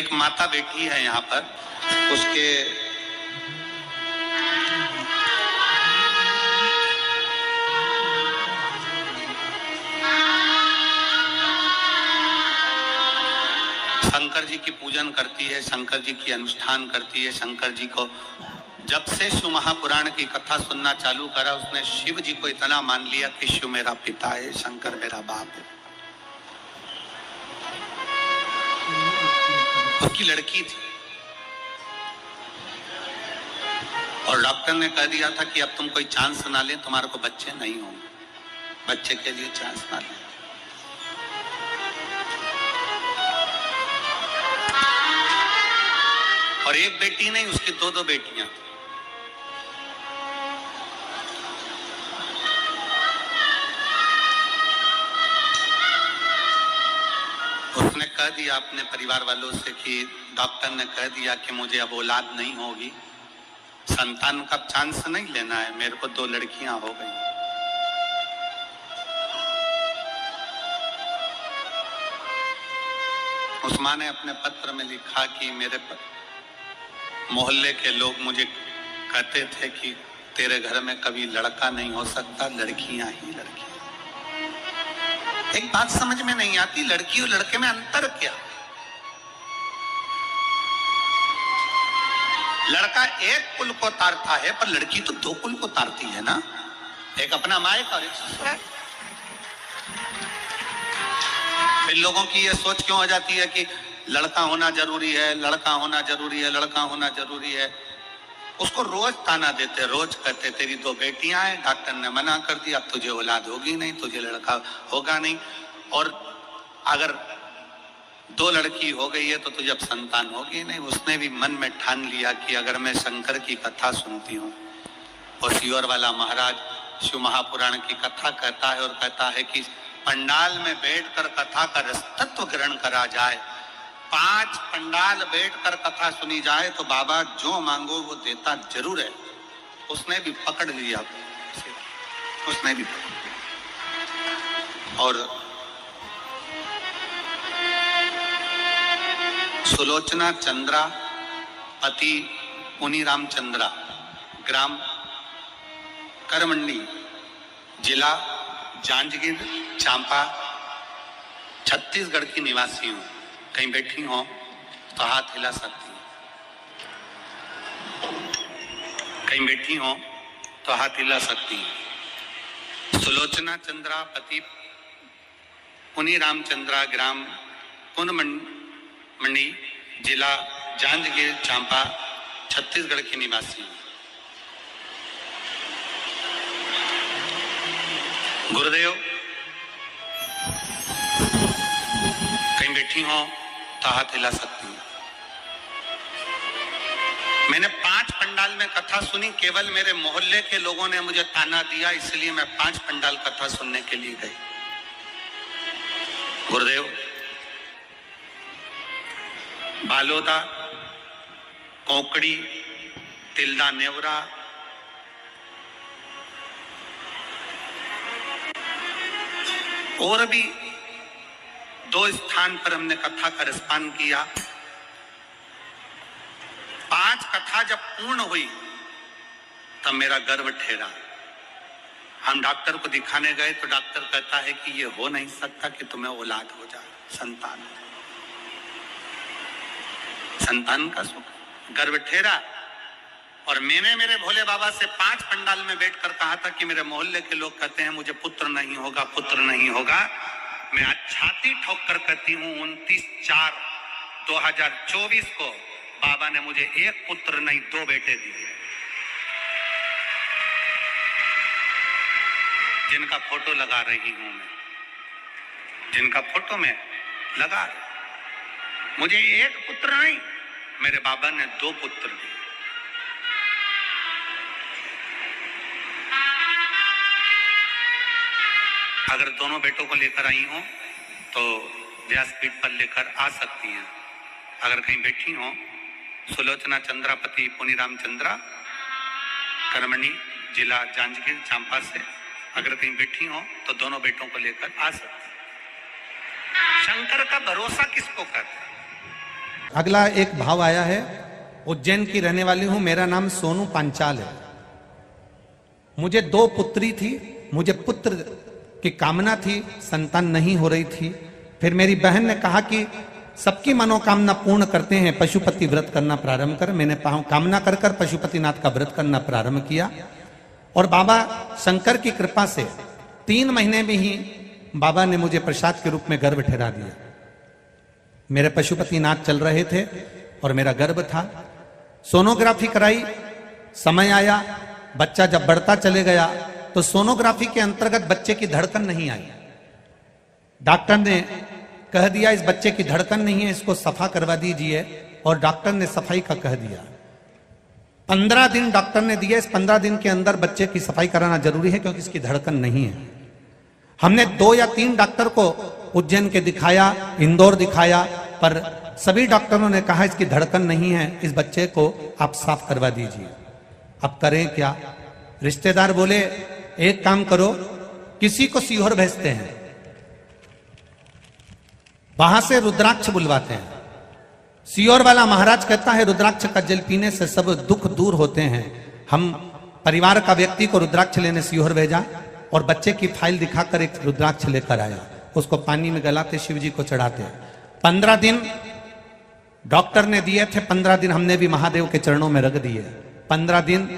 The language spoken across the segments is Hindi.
एक माता बेटी है यहाँ पर, उसके शंकर जी की पूजन करती है, शंकर जी की अनुष्ठान करती है। शंकर जी को जब से शिव महापुराण की कथा सुनना चालू करा, उसने शिव जी को इतना मान लिया कि शिव मेरा पिता है, शंकर मेरा बाप है। उसकी लड़की थी और डॉक्टर ने कह दिया था कि अब तुम कोई चांस ना ले, तुम्हारे को बच्चे नहीं होंगे, बच्चे के लिए चांस ना ले। और एक बेटी नहीं, उसकी दो दो बेटियां थी। उसने कह दिया अपने परिवार वालों से कि डॉक्टर ने कह दिया कि मुझे अब औलाद नहीं होगी, संतान का चांस नहीं लेना है, मेरे को दो लड़कियां हो गई। उस मां ने अपने पत्र में लिखा कि मेरे मोहल्ले के लोग मुझे कहते थे कि तेरे घर में कभी लड़का नहीं हो सकता, लड़कियां ही लड़कियां। एक बात समझ में नहीं आती, लड़की और लड़के में अंतर क्या? लड़का एक कुल को तारता है, पर लड़की तो दो कुल को तारती है ना, एक अपना मायका और एक ससुराल। फिर लोगों की ये सोच क्यों हो जाती है कि लड़का होना जरूरी है, लड़का होना जरूरी है, लड़का होना जरूरी है। उसको रोज ताना देते, रोज कहते तेरी दो बेटियां हैं, डॉक्टर ने मना कर दिया, अब तुझे औलाद होगी नहीं, तुझे लड़का होगा नहीं। और अगर दो लड़की हो गई है तो तुझे अब संतान होगी नहीं। उसने भी मन में ठान लिया कि अगर मैं शंकर की कथा सुनती हूँ, और सियोर वाला महाराज शिव महापुराण की कथा कहता है और कहता है कि पंडाल में बैठकर कथा का रसतत्व ग्रहण करा जाए, 5 पंडाल बैठकर कथा सुनी जाए तो बाबा जो मांगो वो देता जरूर है। उसने भी पकड़ लिया, उसने भी पकड़। और सुलोचना चंद्रा पति पुनीराम चंद्रा, ग्राम करमंडी, जिला जांजगीर चांपा, छत्तीसगढ़ की निवासी हूं। कहीं बैठी हो तो हाथ हिला सकती हूँ, कहीं बैठी हो तो हाथ हिला सकती हूँ। सुलोचना चंद्रा पति पुनीराम चंद्रा, ग्राम पुनमंडी, जिला जांजगीर चांपा, छत्तीसगढ़ की निवासी हूँ। गुरुदेव, कहीं बैठी हो तो हाथ हिला सकती हूँ। मैंने 5 पंडाल में कथा सुनी, केवल मेरे मोहल्ले के लोगों ने मुझे ताना दिया, इसलिए मैं 5 पंडाल कथा सुनने के लिए गई। गुरुदेव, बालोदा, कोकड़ी, तिल्दा नेवरा, और भी 2 स्थान पर हमने कथा का रसपान किया। 5 कथा जब पूर्ण हुई तब मेरा गर्व ठहरा। हम डॉक्टर को दिखाने गए तो डॉक्टर कहता है कि ये हो नहीं सकता कि तुम्हें औलाद हो जाए, संतान। संतान का सुख, गर्व ठहरा। और मैंने मेरे भोले बाबा से 5 पंडाल में बैठकर कहा था कि मेरे मोहल्ले के लोग कहते हैं मुझे पुत्र नहीं होगा, पुत्र नहीं होगा। मैं आज छाती ठोक कर कहती हूँ 29/4/2024 को बाबा ने मुझे एक पुत्र नहीं 2 बेटे दिए, जिनका फोटो लगा रही हूं मैं, जिनका फोटो में लगा। मुझे एक पुत्र नहीं, मेरे बाबा ने 2 पुत्र दिए। अगर दोनों बेटों को लेकर आई हो तो व्यासपीठ पर लेकर आ सकती हैं। अगर कहीं बैठी हो, सुलोचना चंद्रा पति पुनीराम चंद्रा, करमणी, जिला जांजगीर चांपा से अगर कहीं बैठी हो तो दोनों बेटों को लेकर आ सकती। शंकर का भरोसा किसको कहते हैं? अगला एक भाव आया है, उज्जैन की रहने वाली हूं, मेरा नाम सोनू पांचाल है। मुझे 2 पुत्री थी, मुझे पुत्र की कामना थी, संतान नहीं हो रही थी। फिर मेरी बहन ने कहा कि सबकी मनोकामना पूर्ण करते हैं, पशुपति व्रत करना प्रारंभ कर। मैंने कामना कर कर पशुपतिनाथ का व्रत करना प्रारंभ किया और बाबा शंकर की कृपा से 3 महीने में ही बाबा ने मुझे प्रसाद के रूप में गर्भ ठहरा दिया। मेरे पशुपतिनाथ चल रहे थे और मेरा गर्भ था। सोनोग्राफी कराई, समय आया, बच्चा जब बढ़ता चले गया तो सोनोग्राफी के अंतर्गत बच्चे की धड़कन नहीं आई। डॉक्टर ने कह दिया इस बच्चे की धड़कन नहीं है, इसको सफा करवा दीजिए, और डॉक्टर ने सफाई का कह दिया। 15 दिन डॉक्टर ने दिया, इस 15 दिन के अंदर बच्चे की सफाई कराना जरूरी है क्योंकि इसकी धड़कन नहीं है। हमने 2 या 3 डॉक्टर को उज्जैन के दिखाया, इंदौर दिखाया, पर सभी डॉक्टरों ने कहा इसकी धड़कन नहीं है, इस बच्चे को आप साफ करवा दीजिए। अब करें क्या? रिश्तेदार बोले एक काम करो, किसी को सीहोर भेजते हैं, वहां से रुद्राक्ष बुलवाते हैं। सीहोर वाला महाराज कहता है रुद्राक्ष का जल पीने से सब दुख दूर होते हैं। हम परिवार का व्यक्ति को रुद्राक्ष लेने सीहोर भेजा और बच्चे की फाइल दिखाकर एक रुद्राक्ष लेकर आया, उसको पानी में गलाते शिव जी को चढ़ाते। 15 दिन डॉक्टर ने दिए थे, 15 दिन हमने भी महादेव के चरणों में रख दिए। 15 दिन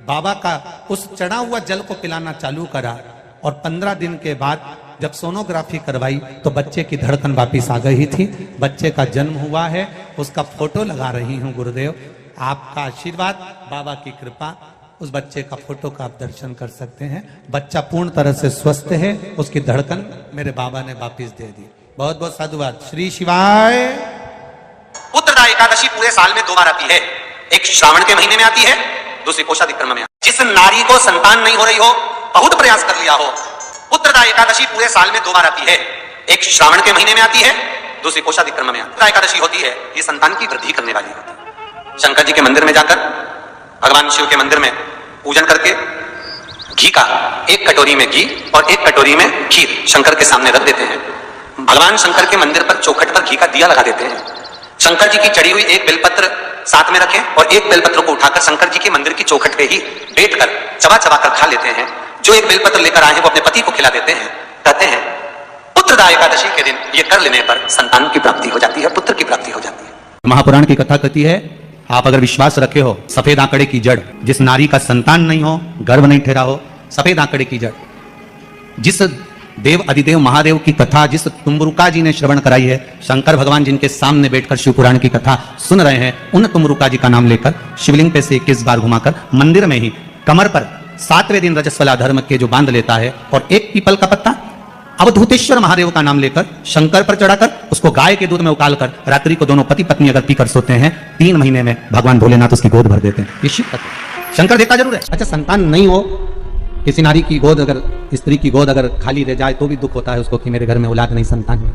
बाबा का उस चढ़ा हुआ जल को पिलाना चालू करा और 15 दिन के बाद जब सोनोग्राफी करवाई तो बच्चे की धड़कन वापिस आ गई थी। बच्चे का जन्म हुआ है, उसका फोटो लगा रही हूं गुरुदेव, आपका आशीर्वाद, बाबा की कृपा, उस बच्चे का फोटो का आप दर्शन कर सकते हैं। बच्चा पूर्ण तरह से स्वस्थ है, उसकी धड़कन मेरे बाबा ने वापिस दे दी। बहुत बहुत साधुवाद। श्री शिवाय। उत्तरदा एकादशी पूरे साल में 2 बार आती है, एक श्रावण के महीने में आती है, दूसरी कोषाधिक्रम में। जिस नारी को संतान नहीं हो रही हो, बहुत प्रयास कर लिया हो, उत्तरदा एकादशी पूरे साल में 2 बार आती है, एक श्रावण के महीने में आती है, दूसरी कोषाधिक्रम में। उत्तरदा एकादशी होती है, ये संतान की वृद्धि करने वाली होती है। शंकर जी के मंदिर में जाकर, भगवान शिव के मंदिर में पूजन करके घी का 1 कटोरी में घी और 1 कटोरी में खीर शंकर के सामने रख देते हैं। भगवान शंकर के मंदिर पर चौखट पर घी का दिया लगा देते हैं। शंकर जी की चढ़ी हुई 1 बेलपत्र साथ में रखें और 1 बेलपत्र को उठाकर शंकर जी के मंदिर की चौखट पे ही बैठकर चबा चबा कर खा लेते हैं। जो 1 बेलपत्र लेकर आए हैं वो अपने पति को खिला देते हैं। कहते हैं उत्तरदा एकादशी के दिन ये कर लेने पर संतान की प्राप्ति हो जाती है, पुत्र की प्राप्ति हो जाती है। महापुराण की कथा कहती है, आप अगर विश्वास रखे हो, सफेद आंकड़े की जड़, जिस नारी का संतान नहीं हो, गर्भ नहीं ठहरा हो, सफेद आंकड़े की जड़, जिस देव अधिदेव महादेव की कथा जिस तुमरुका जी ने श्रवण कराई है, शंकर भगवान जिनके सामने बैठकर शिव पुराण की कथा सुन रहे हैं, उन तुमरुका जी का नाम लेकर शिवलिंग पे से 21 बार घुमाकर मंदिर में ही कमर पर 7वें दिन रजस्वला धर्म के जो बांध लेता है और 1 पीपल का पत्ता अवधूतेश्वर महादेव का नाम लेकर शंकर पर चढ़ाकर उसको गाय के दूध में उकालकर रात्रि को दोनों पति पत्नी अगर पीकर सोते हैं, 3 महीने में भगवान भोलेनाथ उसकी गोद भर देते हैं। ये शिव कथा। शंकर देखा जरूर है। अच्छा, संतान नहीं हो, किसी नारी की गोद, अगर स्त्री की गोद अगर खाली रह जाए तो भी दुख होता है उसको कि मेरे घर में औलाद नहीं, संतान नहीं।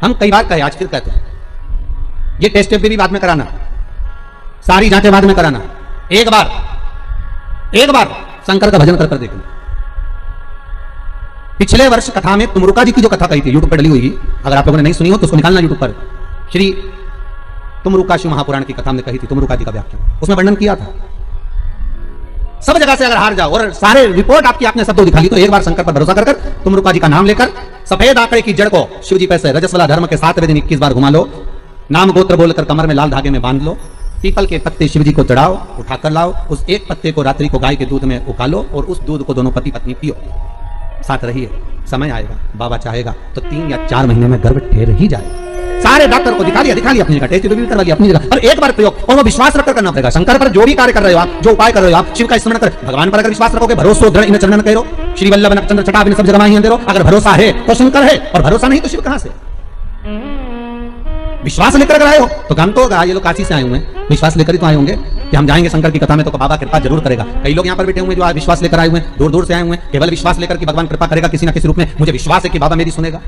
हम कई बार कहे, आज फिर कहते हैं, ये टेस्ट भी बाद में कराना, सारी जांचें बाद में कराना, एक बार शंकर का भजन कर कर देखना। पिछले वर्ष कथा में तुमरुका जी की जो कथा कही थी, यूट्यूब पर डली हुई, अगर आप लोगों ने नहीं सुनी हो तो उसको निकालना यूट्यूब पर। श्री तुमरुका शिव महापुराण की कथा में कही थी, तुमरुका जी का व्याख्यान, उसमें वर्णन किया था। सब जगह से अगर हार जाओ और सारे रिपोर्ट आपकी आपने सब दिखा ली, तो एक बार शंकर पर भरोसा कर तुमरुका जी का नाम लेकर सफेद आंकड़े की जड़ को शिव जी पैसे रजस्वला धर्म के 7वें दिन 21 बार घुमा लो, नाम गोत्र बोलकर कमर में लाल धागे में बांध लो, पीपल के पत्ते शिव जी को चढ़ाओ, उठाकर लाओ, उस 1 पत्ते को रात्रि को गाय के दूध में उकालो और उस दूध को दोनों पति पत्नी पियो, साथ रहिए। समय आएगा, बाबा चाहेगा तो 3 या 4 महीने में गर्भ ठहर ही जाएगा। सारे डॉक्टर को दिखा लिया अपनी जगह, टेस्ट भी करवा लिया अपनी जगह, और एक बार प्रयोग, और वो विश्वास रखकर करना पड़ेगा। शंकर पर जो भी कार्य कर रहे हो आप, जो उपाय कर रहे हो आप, शिव का स्मरण कर, भगवान पर अगर विश्वास रखोगे, भरोसा दृढ़ इन चरणन करो, श्री वल्लभ नक्षत्र छटा बिन सब जगह ही अंधेरो। अगर भरोसा है तो शंकर है, और भरोसा नहीं तो शिव कहां से? विश्वास लेकर अगर आए हो तो काम तो होगा। ये लोग काशी से आए हुए हैं, विश्वास लेकर ही तो आए होंगे कि हम जाएंगे शंकर की कथा में तो बाबा कृपा जरूर करेगा। कई लोग यहाँ पर बैठे हुए जो आज विश्वास लेकर आए हुए हैं, दूर दूर से आए हुए हैं, केवल विश्वास लेकर कि भगवान कृपा करेगा किसी ना किसी रूप में, मुझे विश्वास है कि बाबा मेरी सुनेगा।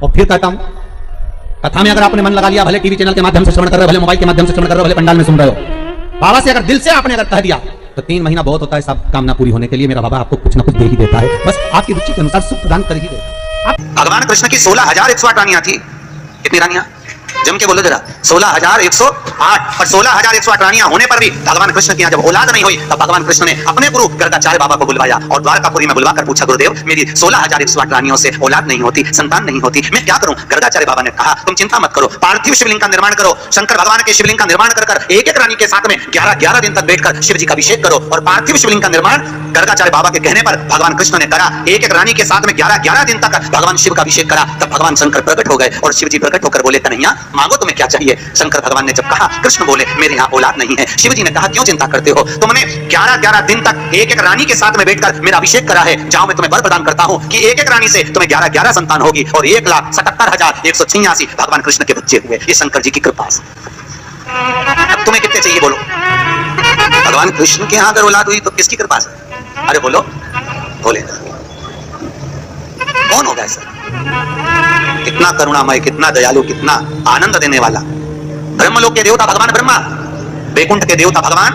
और फिर कहता हूं, कथा में अगर आपने मन लगा लिया, भले टीवी चैनल के माध्यम से श्रवण कर रहे हो, भले मोबाइल के माध्यम से श्रवण कर रहे हो, भले पंडाल में सुन रहे हो, बाबा से अगर दिल से आपने अगर कह दिया तो 3 महीना बहुत होता है सब कामना पूरी होने के लिए। मेरा बाबा आपको कुछ ना कुछ दे ही देता है, बस आपकी रुचि के अनुसार सुख प्रदान कर ही देता है। भगवान कृष्ण की 16,108 रानियां थी। कितनी रानियां? जम के बोलो जरा, 16,108। और 16,108 रानियां होने पर भी भगवान कृष्ण की यहाँ जब औलाद नहीं हुई तब भगवान कृष्ण ने अपने गुरु गर्गाचार्य बाबा को बुलवाया और द्वारकापुरी में बुलवाकर पूछा, गुरुदेव मेरी 16,108 रानियों से औलाद नहीं होती, संतान नहीं होती, मैं क्या करूं? गर्गाचार्य बाबा ने कहा, तुम चिंता मत करो, पार्थिव शिवलिंग का निर्माण करो। शंकर भगवान के शिवलिंग का निर्माण कर एक एक रानी के साथ में 11 दिन तक बैठकर शिव जी का अभिषेक करो। और पार्थिव शिवलिंग का निर्माण गर्गाचार्य बाबा के कहने पर भगवान कृष्ण ने करा। एक एक रानी के साथ में 11 दिन तक भगवान शिव का अभिषेक करा। तब भगवान शंकर प्रकट हो गए और शिव जी प्रकट होकर बोले, कन्हैया मांगो तुम्हें क्या चाहिए? शंकर भगवान ने जब कहा, कृष्ण बोले, मेरे यहाँ औलाद नहीं है। शिव जी ने कहा, क्यों चिंता करते हो? तुमने 11 दिन तक एक एक रानी के साथ में बैठकर मेरा अभिषेक करा है। जाओ मैं तुम्हें वर प्रदान करता हूं कि एक एक रानी से तुम्हें 11 संतान होगी और 1,77,186 भगवान कृष्ण के बच्चे हुए। ये शंकर जी की कृपा से। अब तुम्हें कितने चाहिए बोलो? भगवान कृष्ण के यहाँ अगर औलाद हुई तो किसकी कृपा से? अरे बोलो, बोले कौन होगा ऐसा? कितना करुणामय, कितना दयालु, कितना आनंद देने वाला। ब्रह्मलोक के देवता भगवान ब्रह्मा, वैकुंठ के देवता भगवान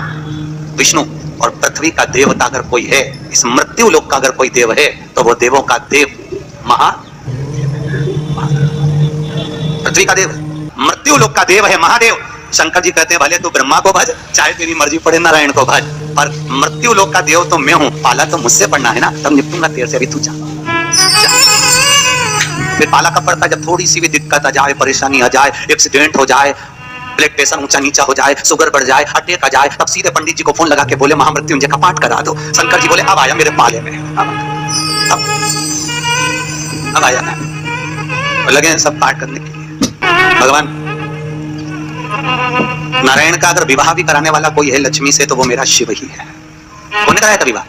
विष्णु, और पृथ्वी का देवता अगर कोई है, इस मृत्यु लोक का अगर कोई देव है तो वो देवों का देव पृथ्वी का देव, मृत्यु लोक का देव है महादेव। शंकर जी कहते हैं, भले तू ब्रह्मा को भज, चाहे तेरी मर्जी पड़े नारायण को भज, पर मृत्यु लोक का देव तो मैं हूं। पाला तो मुझसे पड़ना है ना, तब निपटूंगा तेरे से। अभी तू जा। फिर पाला कब पड़ता है? जब थोड़ी सी भी दिक्कत आ जाए, परेशानी आ जाए, एक्सीडेंट हो जाए, ब्लड प्रेशर ऊंचा नीचा हो जाए, शुगर बढ़ जाए, अटैक आ जाए, तब सीधे पंडित जी को फोन लगा के बोले, महामृत्युंजय का पाठ करा दो। शंकर जी बोले, अब आया मेरे पाले में, अब आया। और लगे सब पाठ करने के लिए। भगवान नारायण का अगर विवाह भी कराने वाला कोई है लक्ष्मी से तो वो मेरा शिव ही है। कौन कराया था विवाह?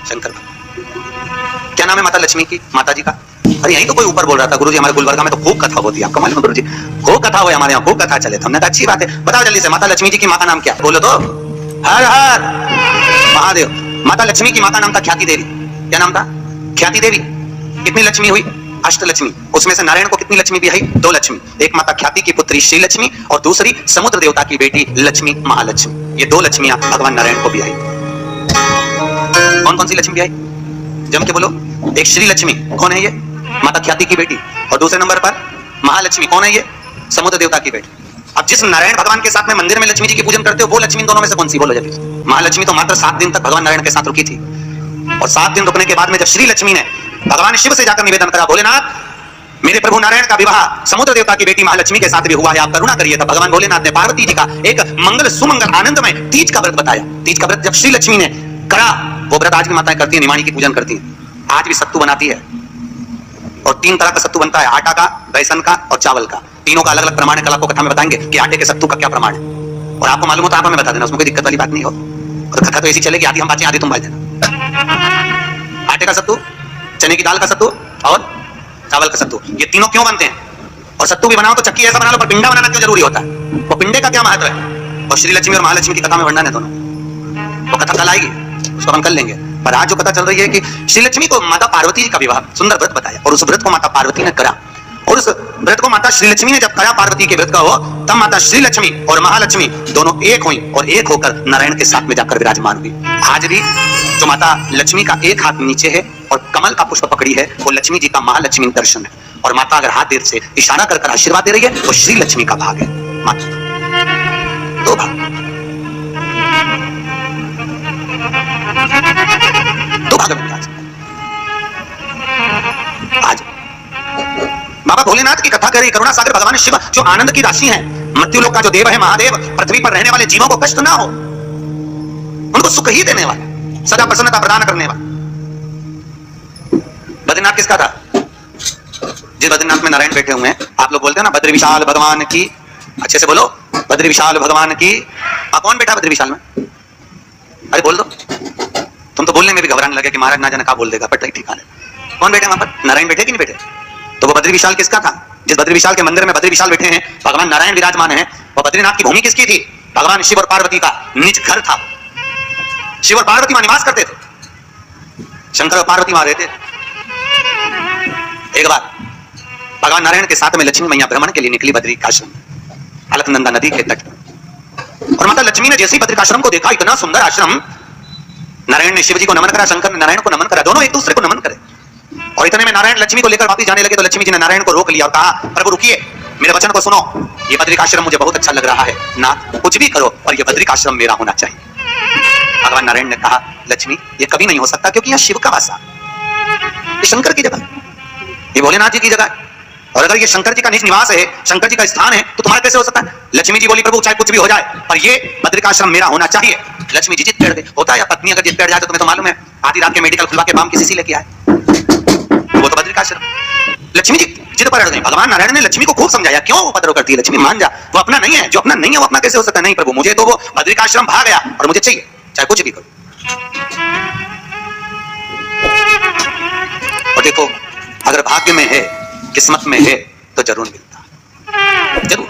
शंकर। क्या नाम है माता लक्ष्मी की, माता जी का? अरे यही तो कोई ऊपर बोल रहा था, गुरुजी हमारे गुलबर्गा में तो खूब कथा होती है। आपका मालूम है गुरुजी, खूब कथा हुई हमारे यहाँ, खूब कथा चले। हमने कहा अच्छी बात है, बताओ जल्दी से माता लक्ष्मी जी की माँ का नाम क्या? बोलो तो। हर हर महादेव। माता लक्ष्मी की माँ का नाम था ख्याति देवी। क्या नाम था? ख्याति देवी। कितनी लक्ष्मी हुई? अष्टलक्ष्मी। उसमें से नारायण को कितनी लक्ष्मी भी आई? 2 लक्ष्मी। एक माता ख्याति की पुत्री श्री लक्ष्मी और दूसरी समुद्र देवता की बेटी लक्ष्मी महालक्ष्मी। ये 2 लक्ष्मियां भगवान नारायण को भी आई। कौन कौन सी लक्ष्मी भी आई? जम के बोलो। एक श्री लक्ष्मी, कौन है ये? माता ख्याति की बेटी। और दूसरे नंबर पर महालक्ष्मी, कौन है ये? समुद्र देवता की बेटी। अब जिस नारायण भगवान के साथ में मंदिर में लक्ष्मी जी की पूजन करते हो, वो लक्ष्मी दोनों में से कौन सी? बोलो जल्दी। महालक्ष्मी तो मात्र 7 दिन तक भगवान नारायण के साथ रुकी थी, और 7 दिन रुकने के बाद में जब श्री लक्ष्मी ने भगवान शिव से जाकर निवेदन करा, भोलेनाथ मेरे प्रभु नारायण का विवाह समुद्र देवता की बेटी महालक्ष्मी के साथ भी हुआ है, आप करुणा करिए। तब भगवान भोलेनाथ ने पार्वती जी का एक मंगल सुमंगल आनंदमय तीज का व्रत बताया। तीज का व्रत जब श्री लक्ष्मी ने करा, वो व्रत आज भी माताएं करती है, निमाणी की पूजन करती है, आज भी सत्तू बनाती है। और 3 तरह का सत्तू बनता है, आटा का, बेसन का और चावल का। तीनों का अलग अलग प्रमाण है, कल आपको कथा में बताएंगे कि आटे के सत्तू का क्या प्रमाण है। और आपको मालूम हो तो आप हमें बता देना, उसमें कोई दिक्कत वाली बात नहीं हो। और कथा तो ऐसी चलेगी, आधी हम बातें आधी तुम बात देना। आटे का सत्तू, चने की दाल का सत्तू और चावल का सत्तू, ये तीनों क्यों बनते हैं? और सत्तू भी बनाओ तो चक्की ऐसा बना लो, पर पिंडा बनाना क्यों जरूरी होता है? वो पिंडे का क्या महत्व है? और श्री लक्ष्मी और महालक्ष्मी की कथा में वर्णन है दोनों। वो कथा कल आएगी, उसको हम कर लेंगे। पर आज जो कथा चल रही है कि श्री लक्ष्मी को माता पार्वती जी का विवाह, सुंदर व्रत बताया, और उस व्रत को माता पार्वती ने करा। और उस व्रत को माता श्री लक्ष्मी ने जब करा, पार्वती के व्रत का हो, तब माता श्री लक्ष्मी और महालक्ष्मी दोनों एक हुई और एक होकर नारायण के साथ में जाकर विराजमान हुई। आज भी जो माता लक्ष्मी का एक हाथ नीचे है और कमल का पुष्प पकड़ी है, वो लक्ष्मी जी का महालक्ष्मी दर्शन है। और माता अगर हाथ देर से इशारा कर आशीर्वाद दे रही है, वो श्री लक्ष्मी का भाग है। माता 2 भाग, 2 भाग में आज बाबा भोलेनाथ की कथा करें। करुणा सागर भगवान शिव जो आनंद की राशि हैं, मृत्यु लोक का जो देव है महादेव, पृथ्वी पर रहने वाले जीवों को कष्ट ना हो, उनको सुख ही देने वाला, सदा प्रसन्नता प्रदान करने वाला। बद्रीनाथ किसका था? जिस बद्रीनाथ में नारायण बैठे हुए हैं, आप लोग बोलते हैं ना बद्री विशाल भगवान की, अच्छे से बोलो, बद्री विशाल भगवान की। कौन बैठा बद्री विशाल में? अरे बोल दो। तुम तो बोलने में भी घबराने लगे कि महाराज ना जाने क्या बोल देगा, पर ठीक है। कौन बैठे वहां पर? नारायण बैठे कि नहीं बैठे? तो वो बद्री विशाल किसका था? जिस बद्री विशाल के मंदिर में बद्री विशाल बैठे हैं, भगवान नारायण विराजमान है, वो बद्रीनाथ की भूमि किसकी थी? भगवान शिव और पार्वती का निज घर था। शिव और पार्वती वहां निवास करते थे, शंकर और पार्वती वहां रहते थे। एक बार भगवान नारायण के साथ में लक्ष्मी मैया भ्रमण के लिए निकली बद्रिकाश्रम, अलकनंदा नदी के तट पर। और माता लक्ष्मी ने जैसे ही बद्रिकाश्रम को देखा, इतना सुंदर आश्रम, नारायण ने शिव जी को नमन करा, शंकर ने नारायण को नमन करा, दोनों एक दूसरे को नमन करे। और इतने में नारायण लक्ष्मी को लेकर वापस जाने लगे तो लक्ष्मी जी ने नारायण को रोक लिया और कहा, प्रभु रुकिए, मेरे वचन को सुनो, ये बद्रिकाश्रम मुझे बहुत अच्छा लग रहा है नाथ, कुछ भी करो पर ये बद्रिकाश्रम मेरा होना चाहिए। भगवान नारायण ने कहा लक्ष्मी ये कभी नहीं हो सकता, क्योंकि यहाँ शिव का वास है, ये शंकर की जगह, ये भोलेनाथ जी की जगह है, और अगर ये शंकर जी का निज निवास है, शंकर जी का स्थान है, तो तुम्हारा कैसे हो सकता है? लक्ष्मी जी बोली प्रभु चाहे कुछ भी हो जाए पर ये बद्रिकाश्रम मेरा होना चाहिए। लक्ष्मी जी जिद पेड़ दे होता है, या पत्नी अगर जिद पेड़ जाए तो तुम्हें तो मालूम है आधी रात के मेडिकल खुलवा के बाम किसी से लेके आए, वो तो बद्रिकाश्रम। लक्ष्मी जी जिद पर अड़ गई। भगवान नारायण ने लक्ष्मी को खूब समझाया क्यों वो उपद्रव करती है, लक्ष्मी मान जा, वो अपना नहीं है, जो अपना नहीं है वो अपना कैसे हो सकता है? नहीं प्रभु मुझे तो वो बद्रिकाश्रम भाग गया और मुझे चाहिए, चाहे कुछ भी करो। और देखो अगर भाग्य में है, किस्मत में है तो जरूर मिलता, जरूर।